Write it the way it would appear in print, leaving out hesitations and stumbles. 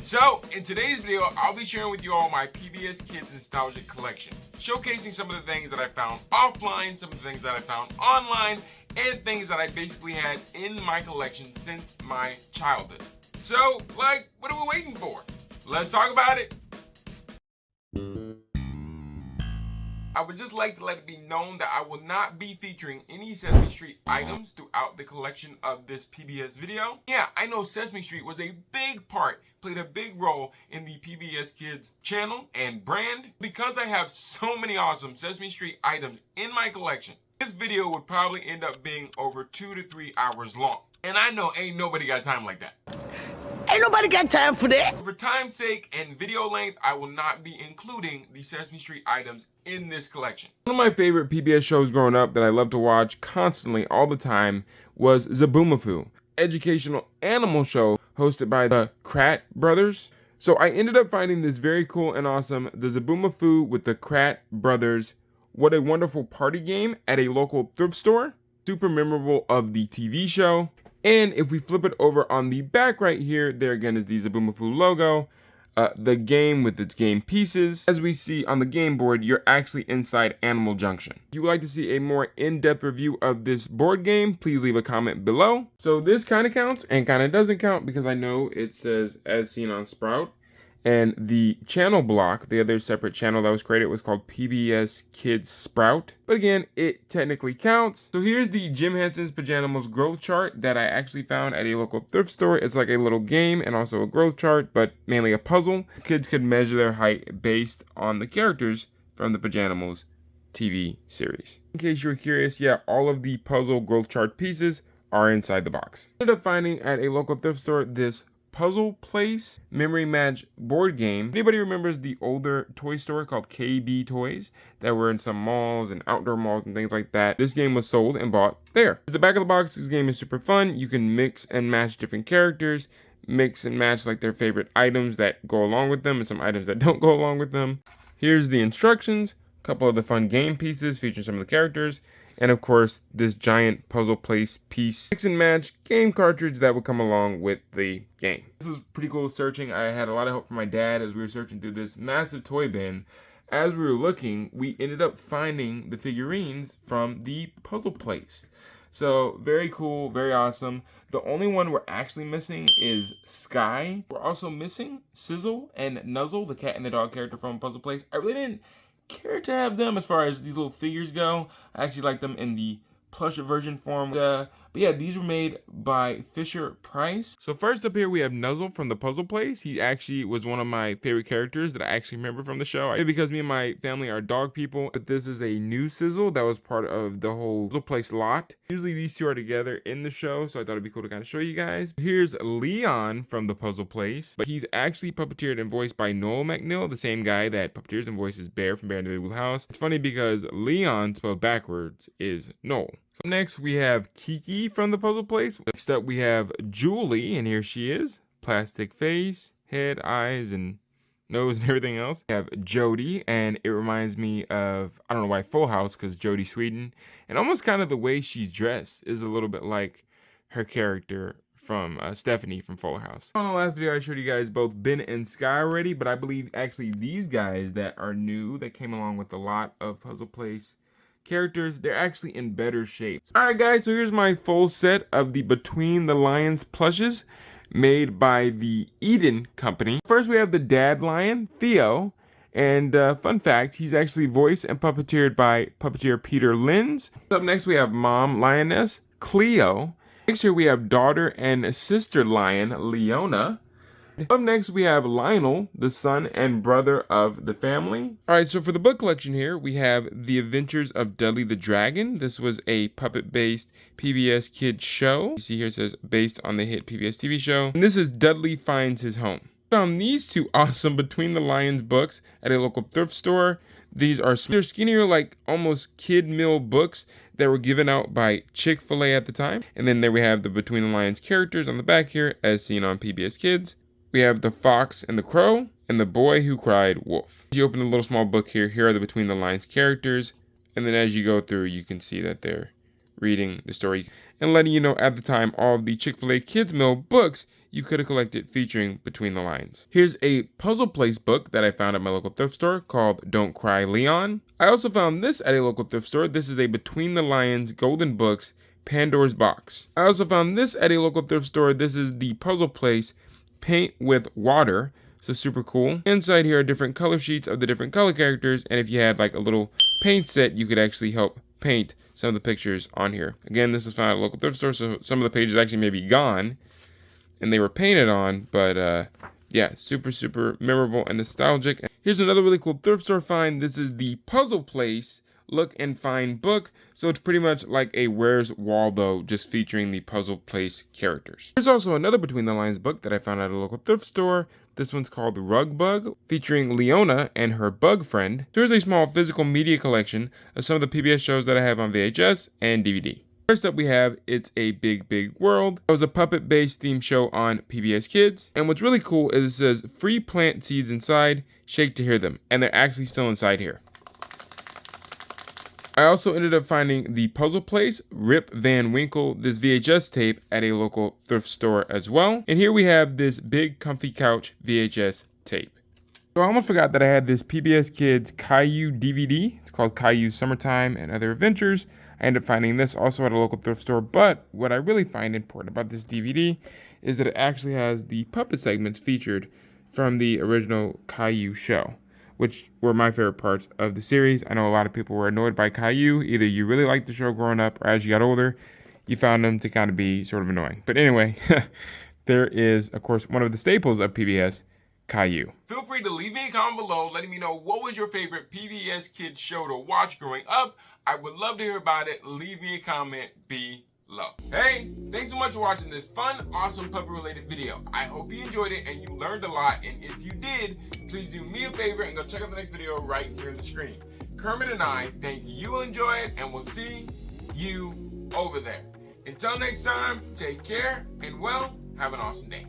So, in today's video, I'll be sharing with you all my PBS Kids nostalgic collection, showcasing some of the things that I found offline, some of the things that I found online, and things that I basically had in my collection since my childhood. So, what are we waiting for? Let's talk about it. I would just like to let it be known that I will not be featuring any Sesame Street items throughout the collection of this PBS video. Yeah, I know Sesame Street was a big part, played a big role in the PBS Kids channel and brand. Because I have so many awesome Sesame Street items in my collection, this video would probably end up being over 2 to 3 hours long. And I know ain't nobody got time like that. Ain't nobody got time for that. For time's sake and video length, I will not be including the Sesame Street items in this collection. One of my favorite PBS shows growing up that I loved to watch constantly all the time was Zaboomafoo, educational animal show hosted by the Krat brothers. So I ended up finding this very cool and awesome, the Zaboomafoo with the Krat brothers. What a wonderful party game at a local thrift store. Super memorable of the TV show. And if we flip it over on the back right here, there again is the Zaboomafoo logo. The game with its game pieces. As we see on the game board, you're actually inside Animal Junction. If you would like to see a more in-depth review of this board game, please leave a comment below. So this kind of counts and kind of doesn't count because I know it says as seen on Sprout. And the channel block, the other separate channel that was created, was called PBS Kids Sprout. But again, it technically counts. So here's the Jim Henson's Pajanimals growth chart that I actually found at a local thrift store. It's like a little game and also a growth chart, but mainly a puzzle. Kids could measure their height based on the characters from the Pajanimals TV series. In case you're curious, yeah, all of the puzzle growth chart pieces are inside the box. I ended up finding at a local thrift store this Puzzle Place Memory Match board game. Anybody remembers the older toy store called KB Toys that were in some malls and outdoor malls and things like that? This game was sold and bought there. At the back of the box, this game is super fun. You can mix and match different characters, mix and match like their favorite items that go along with them and some items that don't go along with them. Here's the instructions, a couple of the fun game pieces featuring some of the characters, and of course, this giant Puzzle Place piece mix and match game cartridge that would come along with the game. This was pretty cool searching. I had a lot of help from my dad as we were searching through this massive toy bin. As we were looking, we ended up finding the figurines from the Puzzle Place. So very cool, very awesome. The only one we're actually missing is Sky. We're also missing Sizzle and Nuzzle, the cat and the dog character from Puzzle Place. I really didn't care to have them as far as these little figures go. I actually like them in the plush version form. But yeah, these were made by Fisher Price. So first up here we have Nuzzle from the Puzzle Place. He actually was one of my favorite characters that I actually remember from the show. Maybe because me and my family are dog people. But this is a new Sizzle that was part of the whole Puzzle Place lot. Usually these two are together in the show, so I thought it'd be cool to kind of show you guys. Here's Leon from the Puzzle Place. But he's actually puppeteered and voiced by Noel McNeil, the same guy that puppeteers and voices Bear from Bear in the Big Blue House. It's funny because Leon spelled backwards is Noel. So next we have Kiki from the Puzzle Place. Next up we have Julie, and here she is. Plastic face, head, eyes, and nose and everything else. We have Jody, and it reminds me of, I don't know why, Full House, because Jody Sweden. And almost kind of the way she's dressed is a little bit like her character from Stephanie from Full House. On the last video I showed you guys both Ben and Sky already, but I believe actually these guys that are new, that came along with a lot of Puzzle Place characters, they're actually in better shape. Alright guys, so here's my full set of the Between the Lions plushes made by the Eden Company. First we have the dad lion, Theo, and fun fact, he's actually voiced and puppeteered by puppeteer Peter Linz. Up next we have mom lioness, Cleo. Next here we have daughter and sister lion, Leona. Up next, we have Lionel, the son and brother of the family. All right, so for the book collection here, we have The Adventures of Dudley the Dragon. This was a puppet-based PBS Kids show. You see here it says, based on the hit PBS TV show. And this is Dudley Finds His Home. Found these two awesome Between the Lions books at a local thrift store. These are skinnier, like almost kid meal books that were given out by Chick-fil-A at the time. And then there we have the Between the Lions characters on the back here, as seen on PBS Kids. We have the Fox and the Crow, and the Boy Who Cried Wolf. As you open the little small book here, here are the Between the Lines characters, and then as you go through, you can see that they're reading the story and letting you know at the time all of the Chick-fil-A Kids Meal books you could have collected featuring Between the Lines. Here's a puzzle place book that I found at my local thrift store called Don't Cry Leon. I also found this at a local thrift store. This is a Between the Lions Golden Books Pandora's Box. I also found this at a local thrift store. This is the puzzle place Paint with Water. So super cool. Inside here are different color sheets of the different color characters, and if you had like a little paint set, you could actually help paint some of the pictures on here. Again, this was found at a local thrift store, so some of the pages actually may be gone and they were painted on, but yeah, super memorable and nostalgic. Here's another really cool thrift store find. This is the Puzzle Place Look and Find book. So it's pretty much like a Where's Waldo, just featuring the Puzzle Place characters. There's also another Between the Lines book that I found at a local thrift store. This one's called Rug Bug, featuring Leona and her bug friend. There's a small physical media collection of some of the PBS shows that I have on VHS and DVD. First up we have It's a Big Big World. It was a puppet-based theme show on PBS Kids. And what's really cool is it says free plant seeds inside, shake to hear them. And they're actually still inside here. I also ended up finding the Puzzle Place Rip Van Winkle, this VHS tape at a local thrift store as well. And here we have this Big Comfy Couch VHS tape. So I almost forgot that I had this PBS Kids Caillou DVD. It's called Caillou Summertime and Other Adventures. I ended up finding this also at a local thrift store, but what I really find important about this DVD is that it actually has the puppet segments featured from the original Caillou show, which were my favorite parts of the series. I know a lot of people were annoyed by Caillou. Either you really liked the show growing up, or as you got older, you found them to kind of be sort of annoying. But anyway, there is, of course, one of the staples of PBS, Caillou. Feel free to leave me a comment below letting me know what was your favorite PBS Kids show to watch growing up. I would love to hear about it. Leave me a comment below. Hey, thanks so much for watching this fun, awesome puppy related video. I hope you enjoyed it and you learned a lot. And if you did, please do me a favor and go check out the next video right here on the screen. Kermit and I think you'll enjoy it, and we'll see you over there. Until next time, take care and, well, have an awesome day.